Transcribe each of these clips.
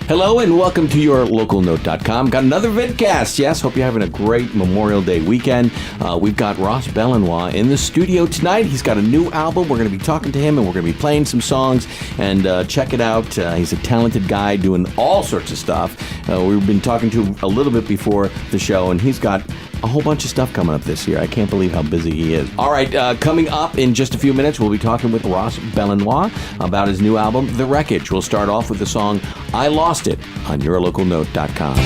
Hello and welcome to yourlocalnote.com. Got another vidcast. Yes, hope you're having a great Memorial Day weekend. We've got Ross Bellenoit in the studio tonight. He's got a new album. We're going to be talking to him and we're going to be playing some songs. And check it out. He's a talented guy doing all sorts of stuff. We've been talking to him a little bit before the show, and he's got a whole bunch of stuff coming up this year. I can't believe how busy he is. All right, coming up in just a few minutes, we'll be talking with Ross Bellenoit about his new album, The Wreckage. We'll start off with the song I Lost It on yourlocalnote.com.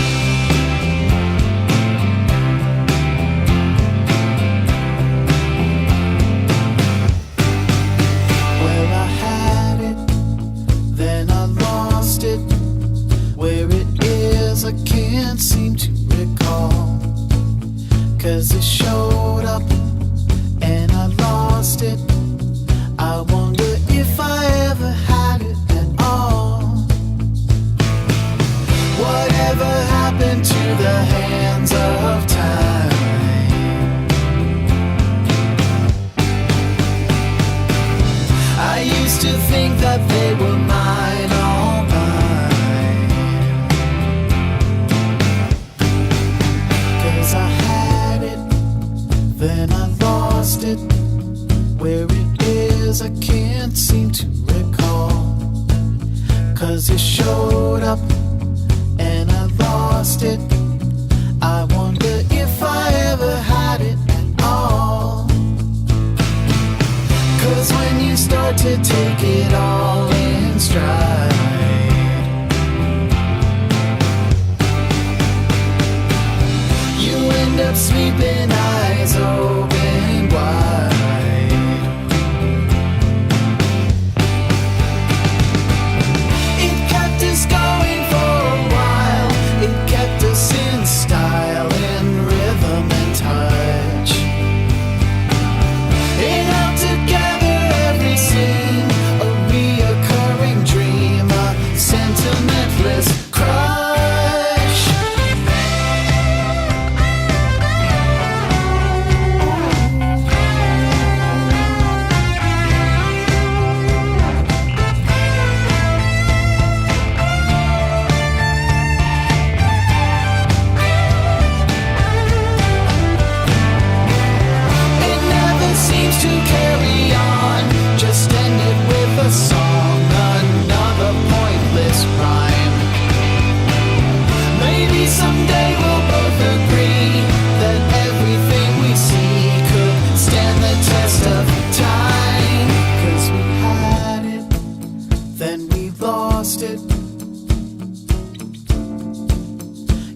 Cause it showed up and I lost it. I wonder if I ever had it at all. Whatever happened to the hands of time? I used to think that they were mine, all mine. Cause I had it, then I lost it. Where it is I can't seem to recall. Cause it showed up and I lost it. I wonder if I ever had it at all. Cause when you start to take it all in stride, you end up sleeping eyes open wide. It kept us going for a while. It kept us in style, in rhythm and touch. It held together every scene, a reoccurring dream, a sentimentless crush. To carry on, just ended with a song, another pointless rhyme. Maybe someday we'll both agree that everything we see could stand the test of time. Cause we had it, then we lost it.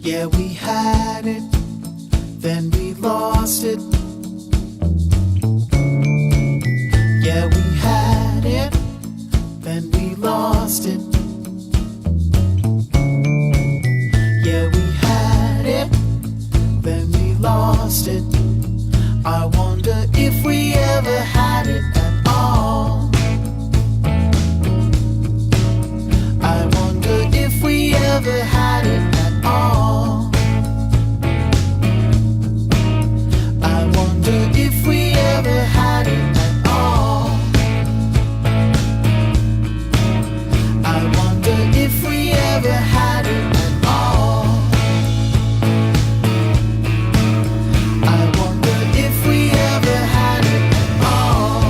Yeah, we had it, then we lost it. Yeah, we had it, then we lost it. Yeah, we had it, then we lost it. I wonder if we ever had it at all. I wonder if we ever had it at all. I wonder if we ever had it at all. If we ever had it at all. I wonder if we ever had it at all.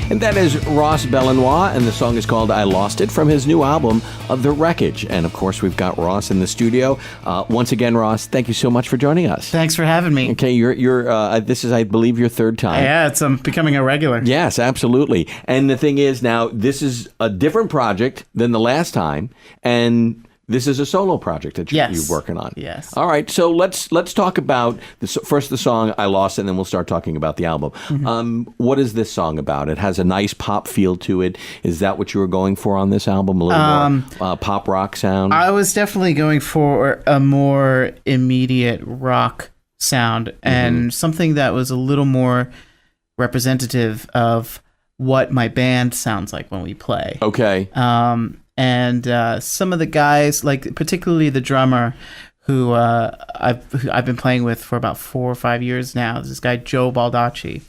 And that is Ross Bellenoit, and the song is called I Lost It from his new album, The Wreckage. And of course, we've got Ross in the studio. Once again, Ross, thank you so much for joining us. Thanks for having me. Okay, this is, I believe, your third time. Yeah, it's becoming a regular. Yes, absolutely. And the thing is, now, this is a different project than the last time, and this is a solo project that you're working on. Yes. All right, so let's talk about first the song I Lost It, and then we'll start talking about the album. Mm-hmm. What is this song about? It has a nice pop feel to it. Is that what you were going for on this album? A little more pop rock sound? I was definitely going for a more immediate rock sound and something that was a little more representative of what my band sounds like when we play. Okay. And some of the guys, like particularly the drummer, who I've been playing with for about 4 or 5 years now. This guy Joe Baldacci,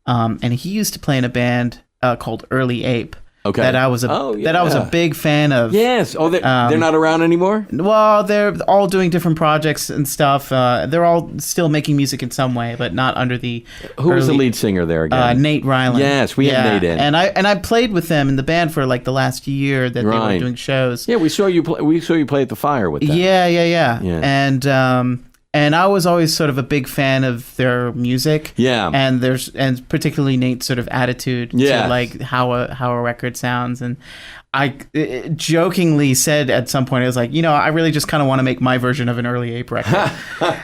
and he used to play in a band called Early Ape. Okay. That I was a big fan of. Yes. Oh, they're not around anymore? Well, they're all doing different projects and stuff. They're all still making music in some way, but not under the. Who was the lead singer there again? Nate Ryland. Yes, we had Nate in. And I played with them in the band for like the last year that they were doing shows. Yeah, we saw you play at the Fire with them. Yeah. And I was always sort of a big fan of their music. Yeah. And particularly Nate's sort of attitude to like how a record sounds. And I jokingly said at some point, I was like, I really just kind of want to make my version of an Early Ape record.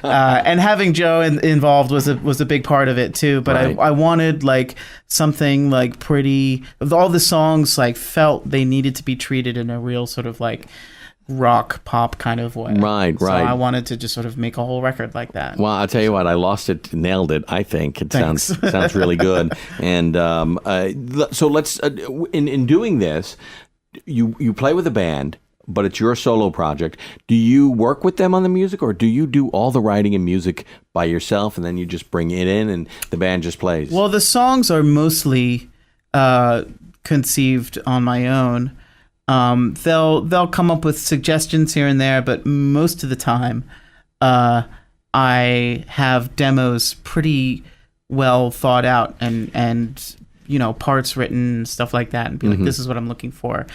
And having Joe involved was a big part of it too. But I wanted like something like pretty. All the songs like felt they needed to be treated in a real sort of like rock pop kind of way. Right. So I wanted to just sort of make a whole record like that. Well, I'll tell you what, I nailed it. I think it sounds really good. And so let's in doing this, you play with a band, but it's your solo project. Do you work with them on the music, or do you do all the writing and music by yourself, and then you just bring it in and the band just plays? Well, the songs are mostly conceived on my own. They'll come up with suggestions here and there, but most of the time, I have demos pretty well thought out and parts written, stuff like that, and be like, this is what I'm looking for.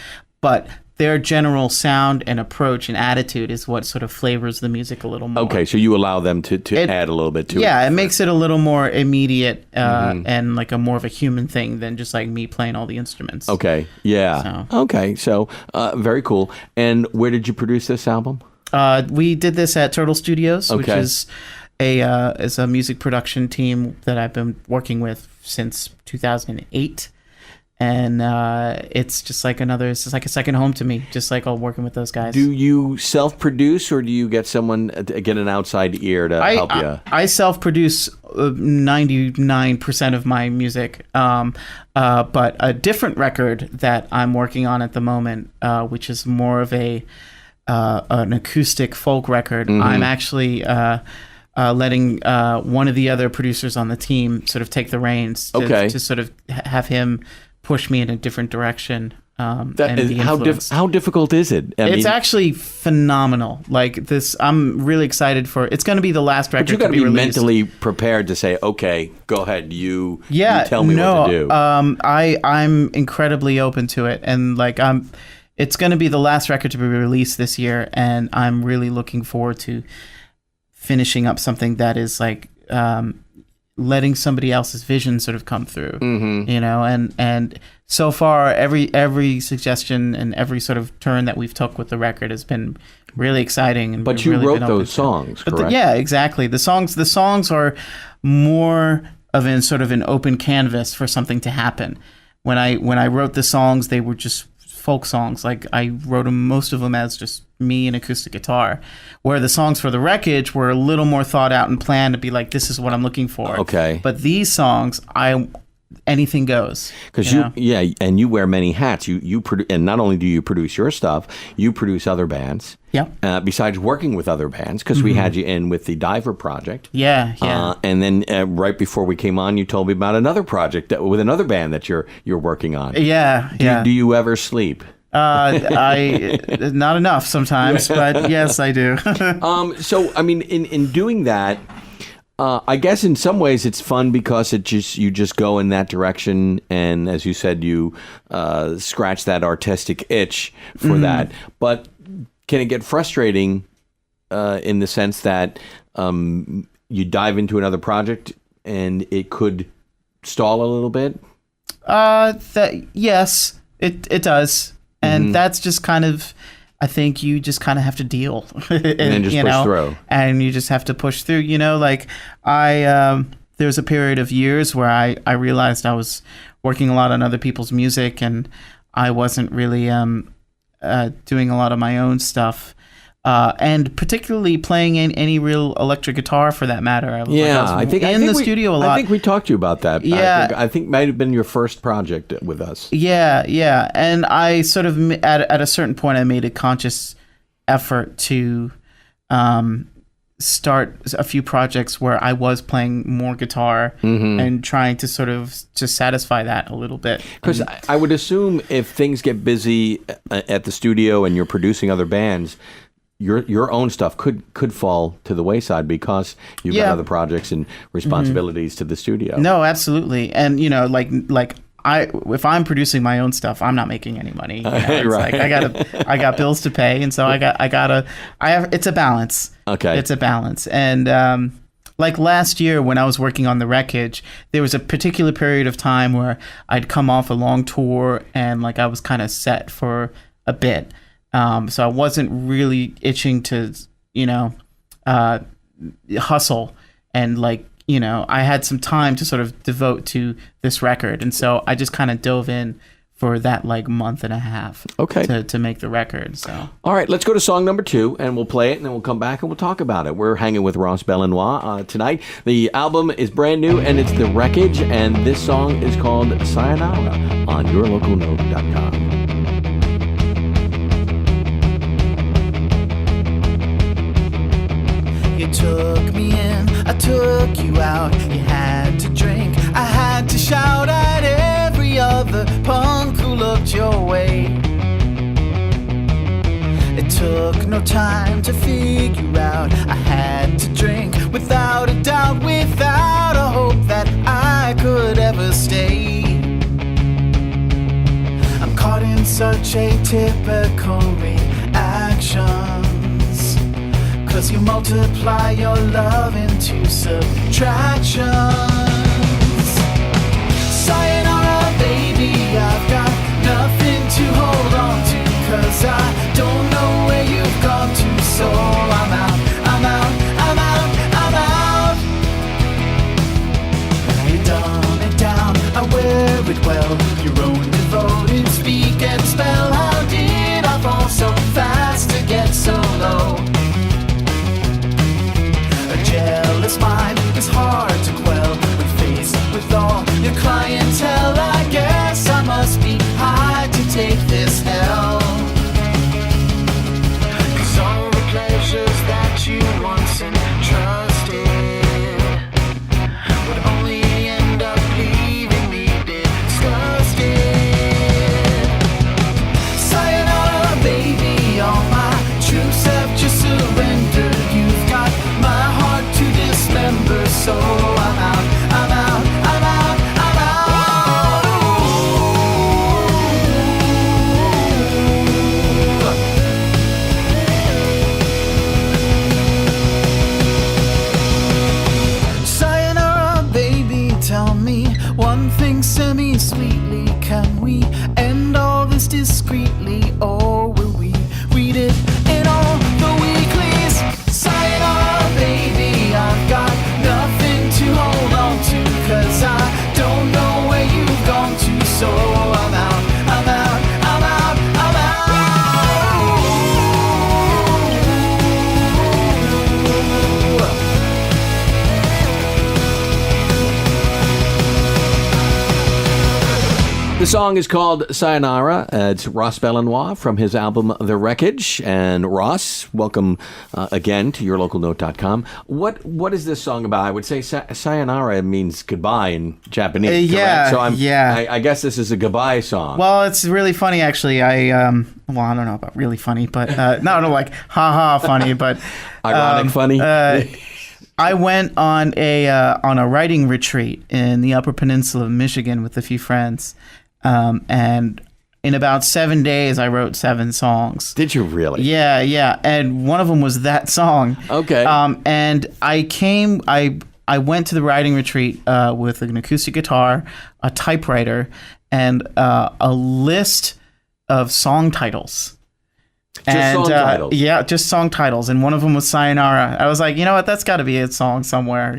But their general sound and approach and attitude is what sort of flavors the music a little more. Okay, so you allow them to add a little bit to it. Yeah, it makes it a little more immediate and like a more of a human thing than just like me playing all the instruments. Okay, yeah. Okay, so very cool. And where did you produce this album? We did this at Turtle Studios, which Okay. is a music production team that I've been working with since 2008. And it's just like it's like a second home to me, just like all working with those guys. Do you self-produce, or do you get get an outside ear to help you? I self-produce 99% of my music, but a different record that I'm working on at the moment, which is more of an acoustic folk record. I'm actually letting one of the other producers on the team sort of take the reins to sort of have him push me in a different direction. How difficult is it? It's actually phenomenal. Like this, I'm really excited for. It's going to be the last record. But you got to be released. mentally prepared to say, "Okay, go ahead. You tell me what to do." I'm incredibly open to it, and like it's going to be the last record to be released this year, and I'm really looking forward to finishing up something that is like. Letting somebody else's vision sort of come through, and so far every suggestion and every sort of turn that we've took with the record has been really exciting. And but you really wrote those songs, correct? Yeah, exactly. The songs are more of an open canvas for something to happen. When I wrote the songs, they were just folk songs. Like I wrote most of them as just me and acoustic guitar, where the songs for the Wreckage were a little more thought out and planned to be like, this is what I'm looking for. Okay. But these songs, anything goes. Because and you wear many hats. You and not only do you produce your stuff, you produce other bands. Yeah. Besides working with other bands, because we had you in with the Diver project. Yeah. And then right before we came on, you told me about another project with another band that you're working on. Yeah. Do you ever sleep? I not enough sometimes, but yes, I do. So I mean, in doing that, I guess in some ways it's fun because you just go in that direction, and as you said, you scratch that artistic itch for that. But can it get frustrating in the sense that you dive into another project and it could stall a little bit? Yes, it does. And that's just kind of, I think you just kind of have to deal. And then just push through. And you just have to push through. Like there was a period of years where I realized I was working a lot on other people's music and I wasn't really doing a lot of my own stuff. And particularly playing in any real electric guitar, for that matter. I think in the studio a lot. I think we talked to you about that. Yeah, I think might have been your first project with us. Yeah. And I sort of at a certain point I made a conscious effort to start a few projects where I was playing more guitar and trying to sort of just satisfy that a little bit. Because I would assume if things get busy at the studio and you're producing other bands, your own stuff could fall to the wayside because you've got other projects and responsibilities to the studio. No, absolutely. And if I'm producing my own stuff, I'm not making any money. It's Right. like I got bills to pay, and so it's a balance. Okay. It's a balance. And like last year when I was working on The Wreckage, there was a particular period of time where I'd come off a long tour and like I was kind of set for a bit. So I wasn't really itching to, hustle and I had some time to sort of devote to this record. And so I just kind of dove in for that month and a half to make the record. So all right, let's go to song number 2 and we'll play it and then we'll come back and we'll talk about it. We're hanging with Ross Bellenoit tonight. The album is brand new and it's The Wreckage, and this song is called Sayonara on yourlocalnote.com. You took me in, I took you out. You had to drink, I had to shout at every other punk who looked your way. It took no time to figure out. I had to drink without a doubt, without a hope that I could ever stay. I'm caught in such atypical reactions, 'cause you multiply your love into subtractions. Sayonara, baby, I've got nothing to hold on to, 'cause I don't know where you've gone to, so I'm out, I'm out, I'm out, I'm out. You dumb it down, I wear it well, your own devoted speak and spell. How did I fall so fast to get so low? Jealous mind is hard to quell when faced with all your clientele. I guess I must be high to take this hell, 'cause all the pleasures that you once entrusted would only end up leaving me disgusted. Sayonara, baby, all my troops have just surrendered. You've got my heart to dismember, so I'm out, I'm out, I'm out, I'm out. Sayonara, baby, tell me one thing semi-sweetly. Can we end all this discreetly, or will we read it in all the weeklies? Sayonara, baby, I've got nothing to hold on to, 'cause I don't know where you've gone to, so I'm out, I'm out, I'm out, I'm out. The song is called Sayonara. It's Ross Bellenoit from his album The Wreckage. And Ross, welcome again to yourlocalnote.com. What is this song about? I would say sayonara means goodbye in Japanese. Yeah, correct? So yeah. I guess this is a goodbye song. Well, it's really funny, actually. I don't know about really funny, but no, like haha funny, but Ironic funny. I went on a writing retreat in the Upper Peninsula of Michigan with a few friends, and in about 7 days, I wrote 7 songs. Did you really? Yeah, and one of them was that song. Okay. And I went to the writing retreat with an acoustic guitar, a typewriter, and a list of song titles. Song titles? Yeah, just song titles. And one of them was Sayonara. I was like, you know what? That's got to be a song somewhere,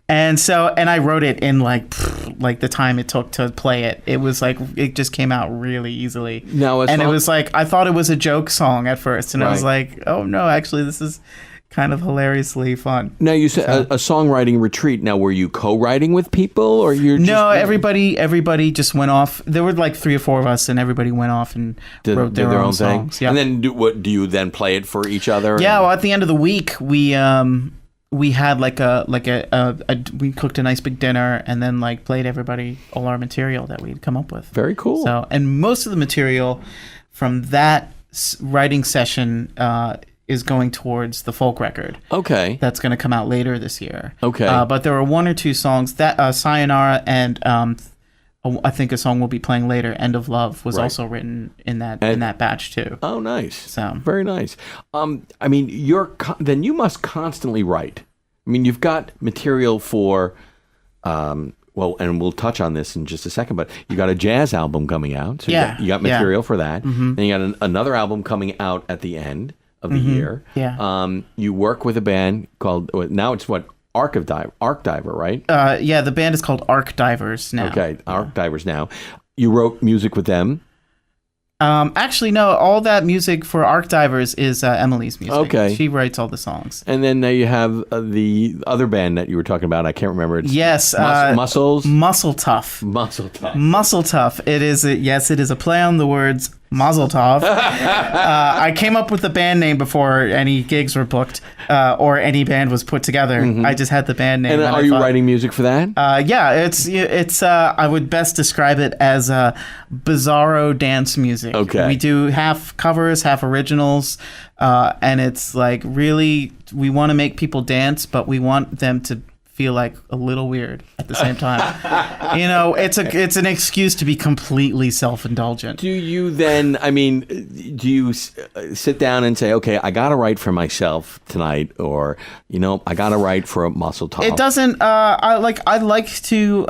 And I wrote it in like the time it took to play it. It was like, it just came out really easily. Now, it was like, I thought it was a joke song at first. And I was like, oh no, actually this is kind of hilariously fun. Now you said a songwriting retreat. Now, were you co-writing with people, or you're just No, everybody just went off. There were like 3 or 4 of us, and everybody went off and wrote their own songs. Thing? Yeah. And then do you then play it for each other? Yeah. Well, at the end of the week, we had we cooked a nice big dinner and then like played everybody all our material that we'd come up with. Very cool. So, and most of the material from that writing session is going towards the folk record. Okay. That's going to come out later this year. Okay. But there were 1 or 2 songs that Sayonara and I think a song we'll be playing later, "End of Love," was also written in that batch too. Oh, nice. So very nice. I mean, then you must constantly write. I mean, you've got material for. Well, and we'll touch on this in just a second, but you got a jazz album coming out. So you got material for that. Mm-hmm. Then you got another album coming out at the end of the year. Yeah. You work with a band called, now it's what, Arc Diver, right? Yeah, the band is called Arc Divers now. Okay, Arc Divers now. You wrote music with them? Actually, no. All that music for Arc Divers is Emily's music. Okay. She writes all the songs. And then now you have the other band that you were talking about. I can't remember. It's yes. Muscles? Muscle Tough. Muscle Tough. Muscle Tough. It is a play on the words Mazel Tov. I came up with the band name before any gigs were booked or any band was put together. Mm-hmm. I just had the band name. And are you writing music for that? Yeah, it's I would best describe it as bizarro dance music. Okay. We do half covers, half originals, and it's like really we want to make people dance, but we want them to feel like a little weird at the same time. It's an excuse to be completely self-indulgent. Do you then, do you sit down and say, okay, I got to write for myself tonight, or, I got to write for a Muscle Top? It doesn't, I like to...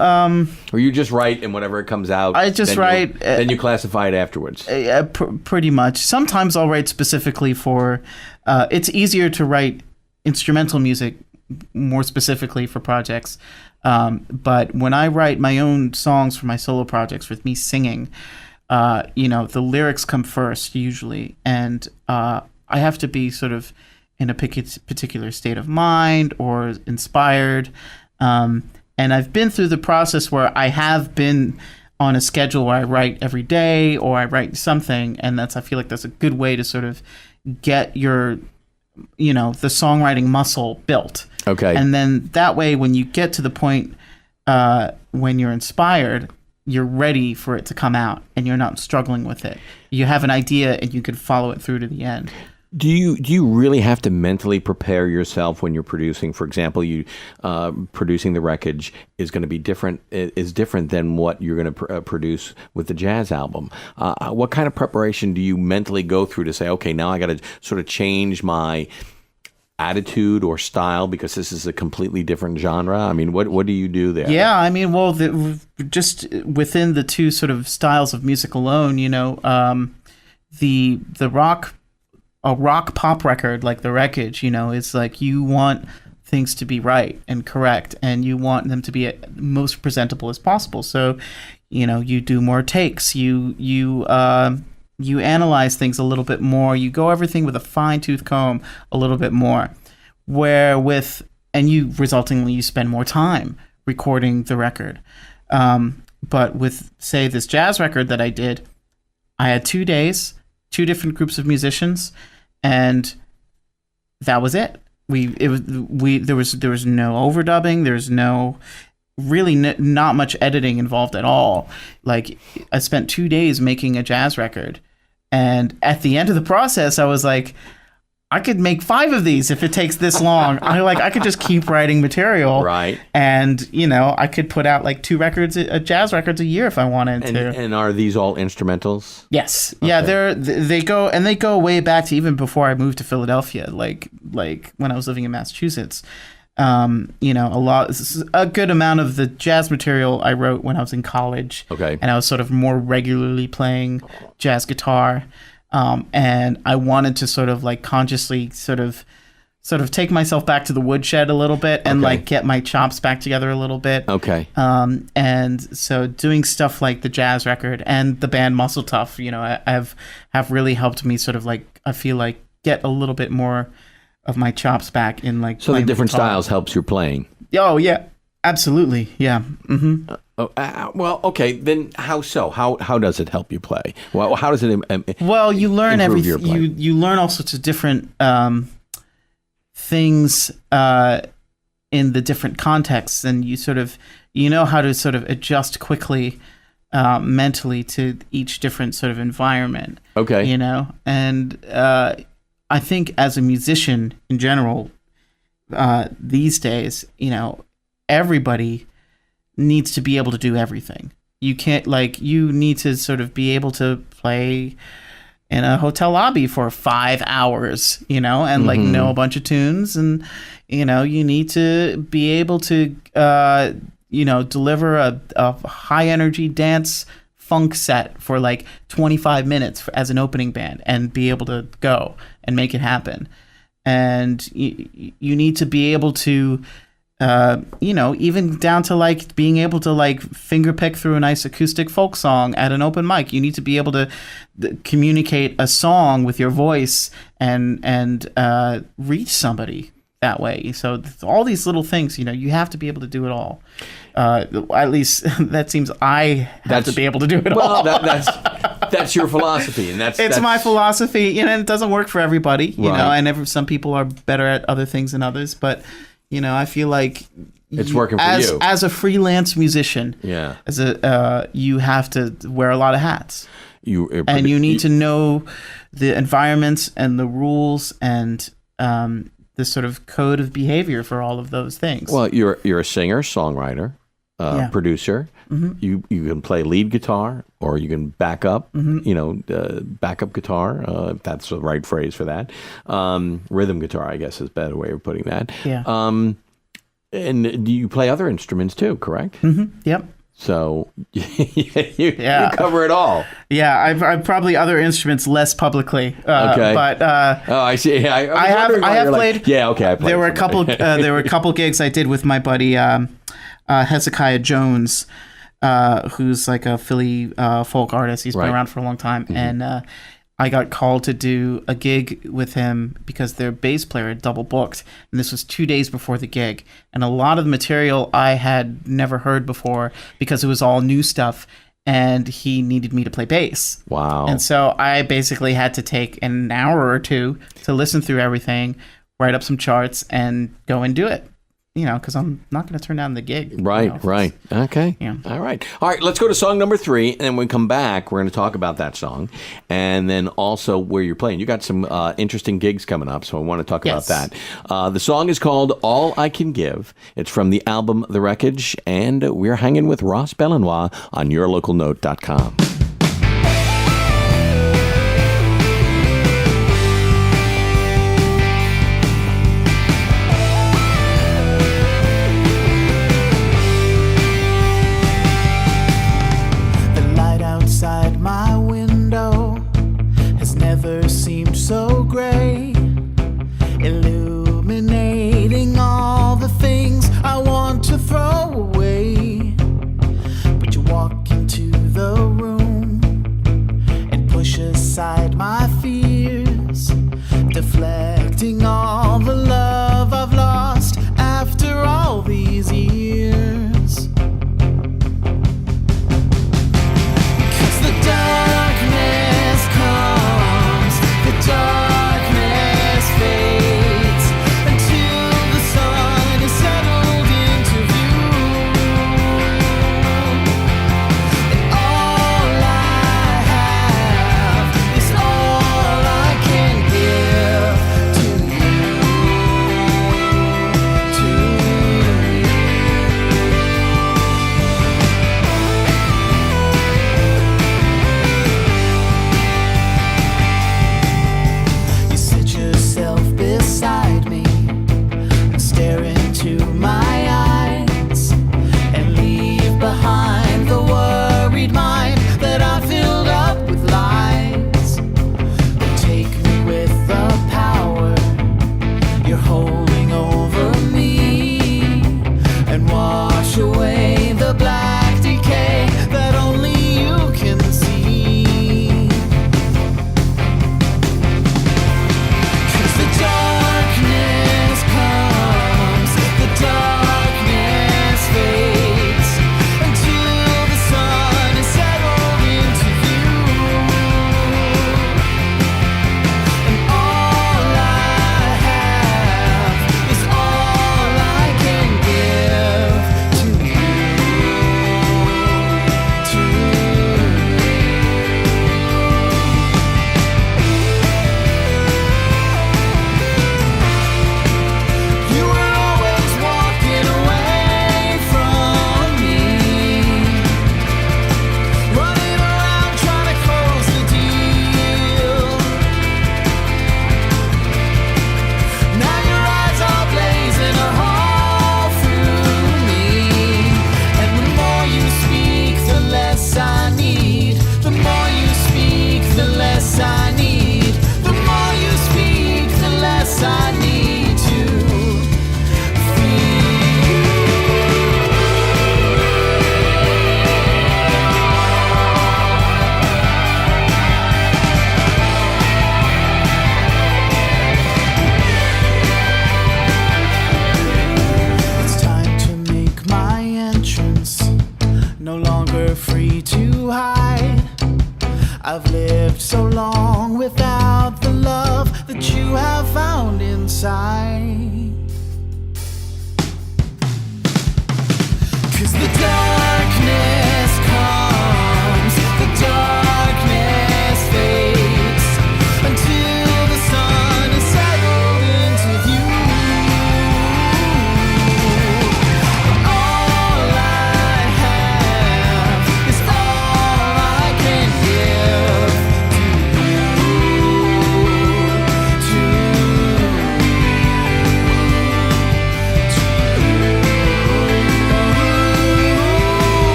or you just write and whatever comes out. I just write... Then you classify it afterwards. Pretty much. Sometimes I'll write specifically for... it's easier to write instrumental music more specifically for projects. But when I write my own songs for my solo projects with me singing, the lyrics come first usually. And I have to be sort of in a particular state of mind or inspired. And I've been through the process where I have been on a schedule where I write every day or I write something. And I feel like that's a good way to sort of get your, the songwriting muscle built. Okay. And then that way, when you get to the point when you're inspired, you're ready for it to come out and you're not struggling with it. You have an idea and you can follow it through to the end. Do you really have to mentally prepare yourself when you're producing? For example, producing the wreckage is going to be different than what you're going to produce with the jazz album. What kind of preparation do you mentally go through to say, okay, now I got to sort of change my attitude or style because this is a completely different genre? What do you do there? Yeah, just within the two sort of styles of music alone, the rock. A rock pop record like The Wreckage, it's like you want things to be right and correct, and you want them to be most presentable as possible. So, you do more takes. You analyze things a little bit more. You go everything with a fine-tooth comb a little bit more. And you spend more time recording the record. But with, say, this jazz record that I did, I had 2 days, 2 different groups of musicians, and that was it. There was no overdubbing. There's not much editing involved at all. Like, I spent 2 days making a jazz record, and at the end of the process, I was like, I could make 5 of these if it takes this long. I could just keep writing material. Right. And, I could put out like 2 jazz records a year if I wanted to. And are these all instrumentals? Yes. Okay. Yeah, they go way back to even before I moved to Philadelphia, like when I was living in Massachusetts. A good amount of the jazz material I wrote when I was in college. Okay. And I was sort of more regularly playing jazz guitar. And I wanted to sort of like consciously sort of take myself back to the woodshed a little bit and like get my chops back together a little bit. Okay. And so doing stuff like the jazz record and the band Muscle Tough, have really helped me sort of like, I feel like, get a little bit more of my chops back in like. So the playing different guitar. styles helps your playing. Oh yeah, absolutely, yeah. Mm-hmm. Well, okay. Then how so? How does it help you play? Well, how does it? Well, you learn improve your everything. playing? You learn all sorts of different things in the different contexts, and you know how to sort of adjust quickly mentally to each different sort of environment. Okay. You know, and I think as a musician in general, these days, you know, everybody needs to be able to do everything. You can't you need to sort of be able to play in a hotel lobby for 5 hours, you know, and know a bunch of tunes, and you know, you need to be able to deliver a high energy dance funk set for 25 minutes as an opening band and be able to go and make it happen. And you need to be able to even down to being able to finger pick through a nice acoustic folk song at an open mic. You need to be able to communicate a song with your voice and reach somebody that way. So all these little things, you know, you have to be able to do it all. At least that seems I have to be able to do it all. That's your philosophy, and that's my philosophy. You know, and it doesn't work for everybody. You know, and some people are better at other things than others, but. You know, I feel like it's working for you as a freelance musician. Yeah, you have to wear a lot of hats. You need to know the environments and the rules and the sort of code of behavior for all of those things. Well, you're a singer, songwriter, producer. Mm-hmm. You can play lead guitar, or you can back up. Mm-hmm. You know, backup guitar. If that's the right phrase for that. Rhythm guitar, I guess, is a better way of putting that. Yeah. And you play other instruments too, correct? Mm-hmm. Yep. So you cover it all. Yeah, I've probably other instruments less publicly. Okay. But I see. I have played. I played. There were a couple gigs I did with my buddy Hezekiah Jones. Who's like a Philly folk artist. He's been around for a long time. Mm-hmm. And I got called to do a gig with him because their bass player had double booked. And this was 2 days before the gig. And a lot of the material I had never heard before because it was all new stuff. And he needed me to play bass. Wow. And so I basically had to take an hour or two to listen through everything, write up some charts, and go and do it. You know, because I'm not going to turn down the gig. Right, right. Okay. Yeah. All right, let's go to song number 3, and then when we come back, we're going to talk about that song, and then also where you're playing. You got some interesting gigs coming up, so I want to talk about that. The song is called All I Can Give. It's from the album The Wreckage, and we're hanging with Ross Bellenoit on yourlocalnote.com. My window has never seemed so gray, illuminating all the things I want to throw away. But you walk into the room and push aside my fears, deflecting all the love I've lost after all these years. Darkness fades until the sun is settled into view. And all I have is all I can give to beside me and stare into my eyes and leave behind the worried mind that I filled up with lies. But take me with the power you're holding over me and wash away the black decay that only you can see. 'Cause the darkness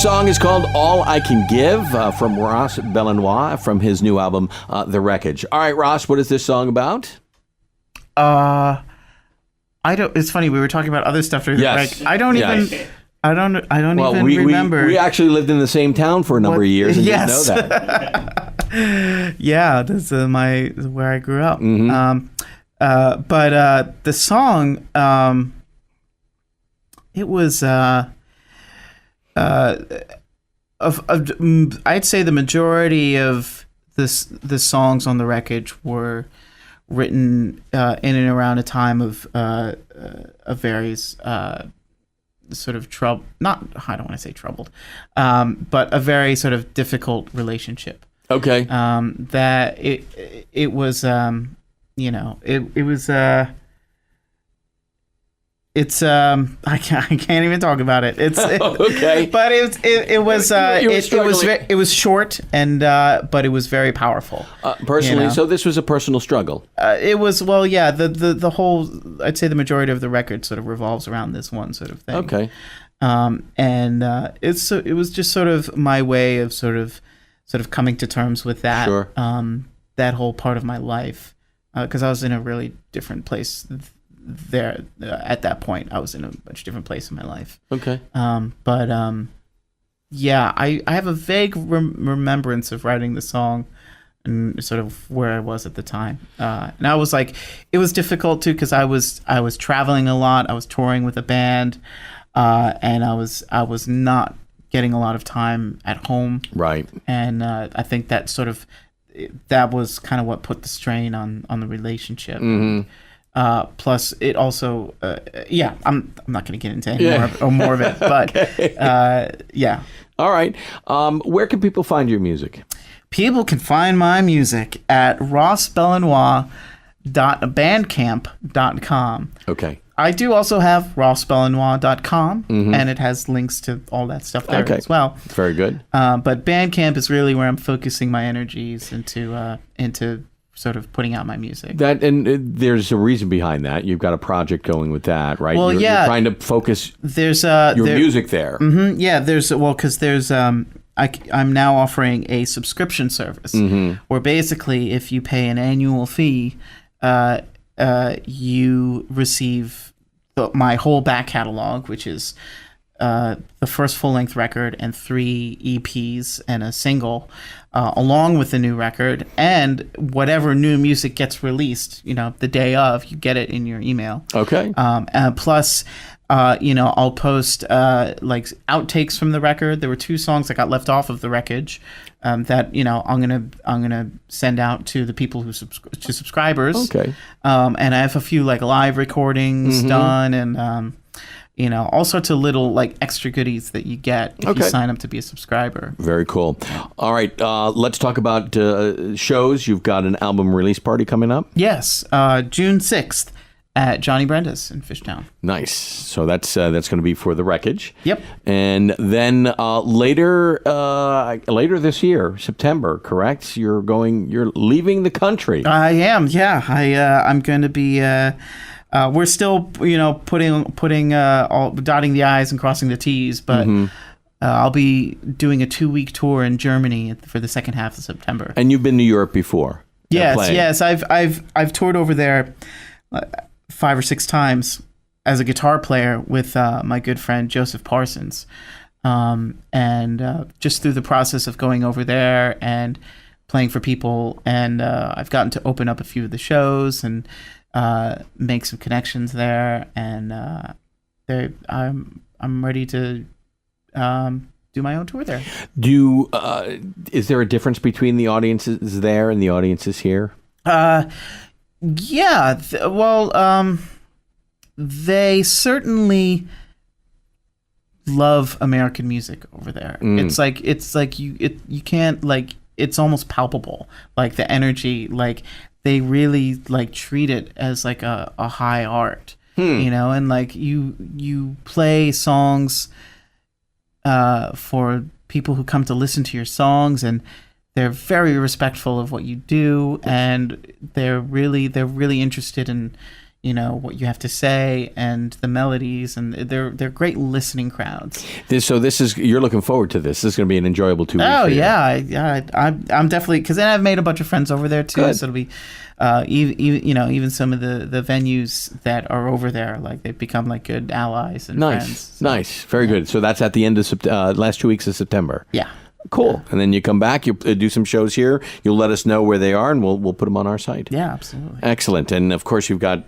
song is called All I Can Give from Ross Bellenoit from his new album, The Wreckage. All right, Ross, what is this song about? I don't. It's funny. We were talking about other stuff. Yes. Like, I don't even remember. We actually lived in the same town for a number of years and didn't know that. Yeah, that's where I grew up. Mm-hmm. But the song, it was I'd say the majority of the songs on The Wreckage were written in and around a time of various sort of trouble. Not, I don't want to say troubled, but a very sort of difficult relationship. Okay. That it was it was it's I can't even talk about it. Okay. But it was short and but it was very powerful. Personally, so this was a personal struggle. It was, well, yeah, the whole, I'd say the majority of the record sort of revolves around this one sort of thing. Okay. And it was just sort of my way of sort of coming to terms with that. Sure. That whole part of my life, because I was in a really different place there at that point. I was in a much different place in my life. Okay. Yeah, I have a vague remembrance of writing the song and sort of where I was at the time. And I was like, it was difficult too because I was traveling a lot. I was touring with a band, and I was not getting a lot of time at home. Right. And I think that was kind of what put the strain on the relationship. Mm-hmm. Plus, it also, I'm not going to get into any more of it, but yeah. All right. Where can people find your music? People can find my music at rossbellenoit.bandcamp.com. Okay. I do also have rossbellenoit.com, and it has links to all that stuff there as well. Very good. But Bandcamp is really where I'm focusing my energies into sort of putting out my music. There's a reason behind that. You've got a project going with that, right? Well, you're trying to focus your music there. Mm-hmm, yeah, because I'm now offering a subscription service where basically if you pay an annual fee, you receive my whole back catalog, which is the first full-length record and 3 EPs and a single, along with the new record, and whatever new music gets released, the day of, you get it in your email. Okay. Plus, I'll post like outtakes from the record. There were 2 songs that got left off of the wreckage that I'm gonna send out to the people to subscribers. Okay. And I have a few like live recordings done, and all sorts of little like extra goodies that you get if you sign up to be a subscriber. Very cool. All right, let's talk about shows. You've got an album release party coming up? Yes, June 6th at Johnny Brenda's in Fishtown. Nice. So that's going to be for The Wreckage. Yep. And then later this year, September, correct? You're leaving the country. I am. Yeah. I'm going to be. We're still, putting dotting the I's and crossing the T's, but I'll be doing a 2-week tour in Germany for the second half of September. And you've been to Europe before? Yes. I've toured over there 5 or 6 times as a guitar player with my good friend Joseph Parsons, and just through the process of going over there and playing for people, and I've gotten to open up a few of the shows and make some connections there, and I'm ready to do my own tour there. Is there a difference between the audiences there and the audiences here? Yeah. They certainly love American music over there. It's like you can't, like, it's almost palpable, like the energy, like they really like treat it as like a high art, and like you play songs for people who come to listen to your songs, and they're very respectful of what you do, and they're really interested in what you have to say and the melodies, and they're great listening crowds. You're looking forward to this. This is going to be an enjoyable 2 weeks. Oh for you. yeah, I'm definitely, because then I've made a bunch of friends over there too. Good. So it'll be, even some of the venues that are over there, like they've become like good allies and friends. So, Nice, very good. So that's at the end of last 2 weeks of September. yeah. Cool. And then you come back, you do some shows here. You'll let us know where they are, and we'll put them on our site. Yeah, absolutely. Excellent. And of course, you've got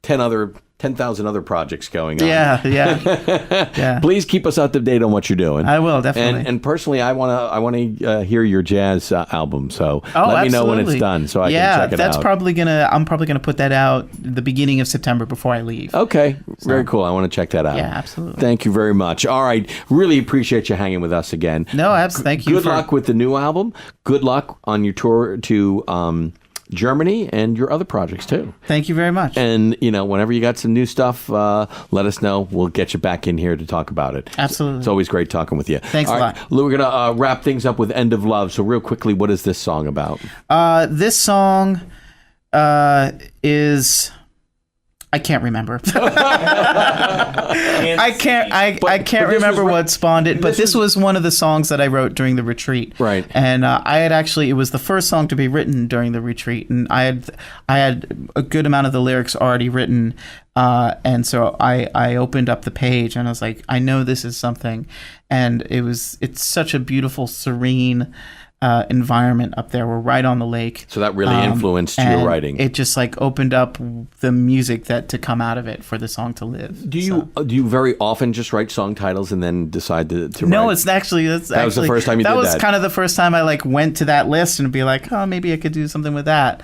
10,000 other projects going on. Yeah. Please keep us up to date on what you're doing. I will, definitely. And personally, I want to hear your jazz album. So let me know when it's done, so I can check it out. I'm probably gonna put that out the beginning of September before I leave. Okay, very cool. I want to check that out. Yeah, absolutely. Thank you very much. All right, really appreciate you hanging with us again. No, absolutely. Thank you. Good luck with the new album. Good luck on your tour to Germany and your other projects too. Thank you very much. And whenever you got some new stuff, let us know. We'll get you back in here to talk about it. Absolutely. It's always great talking with you. Thanks a lot. Lou, we're gonna wrap things up with "End of Love." So real quickly, what is this song about? This song is. I can't remember. I can't remember what spawned it, but this was one of the songs that I wrote during the retreat. Right. And it was the first song to be written during the retreat, and I had a good amount of the lyrics already written. And so I opened up the page and I was like, I know this is something. And it's such a beautiful, serene environment up there. We're right on the lake. So that really influenced your writing. It just like opened up the music to come out of it for the song to live. Do you very often just write song titles and then decide to No, write? it's actually that was the first time you did that. That was kind of the first time I like went to that list and be like, oh, maybe I could do something with that.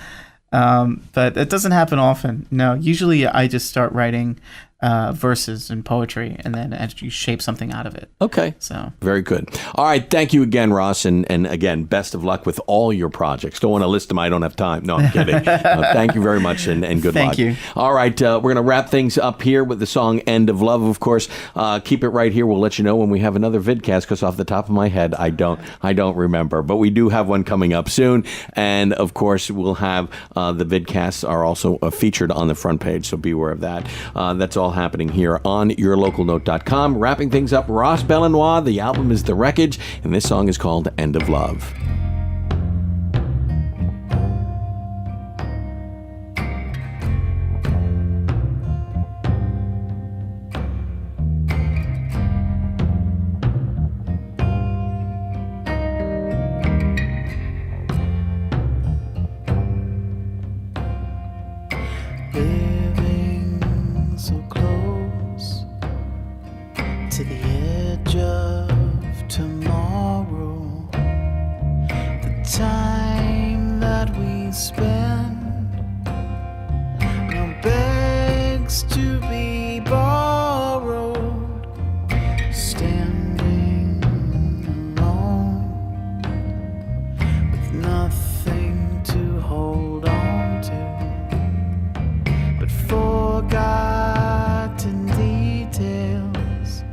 But it doesn't happen often. No, usually I just start writing verses and poetry, and then you shape something out of it. Okay. So very good. All right. Thank you again, Ross. And again, best of luck with all your projects. Don't want to list them. I don't have time. No, I'm kidding. Thank you very much and good luck. Thank you. All right. We're going to wrap things up here with the song End of Love, of course. Keep it right here. We'll let you know when we have another vidcast, because off the top of my head, I don't remember. But we do have one coming up soon. And of course, we'll have the vidcasts are also featured on the front page. So be aware of that. That's all happening here on yourlocalnote.com. Wrapping things up, Ross Bellenoit. The album is The Wreckage, and this song is called End of Love. Living so close to the edge of tomorrow, the time that we spend now begs to be borrowed, standing alone with nothing to hold on to but forgotten details.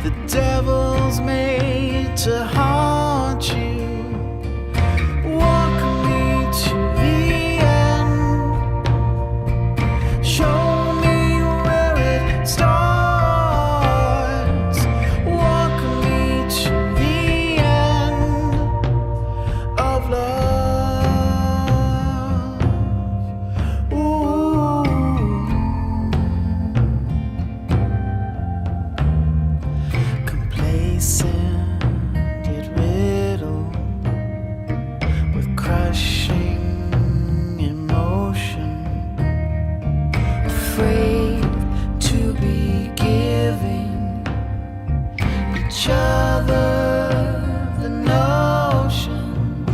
The devil's made to haunt you. Walk me to the end. Show me where it starts. Walk me to the end of love. Ooh. Complacent yet riddled with crushing emotion, afraid to be giving each other the notion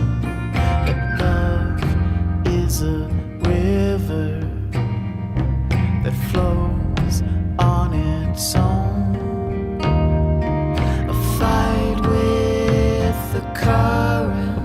that love is a river that flows on its own. A fight with the current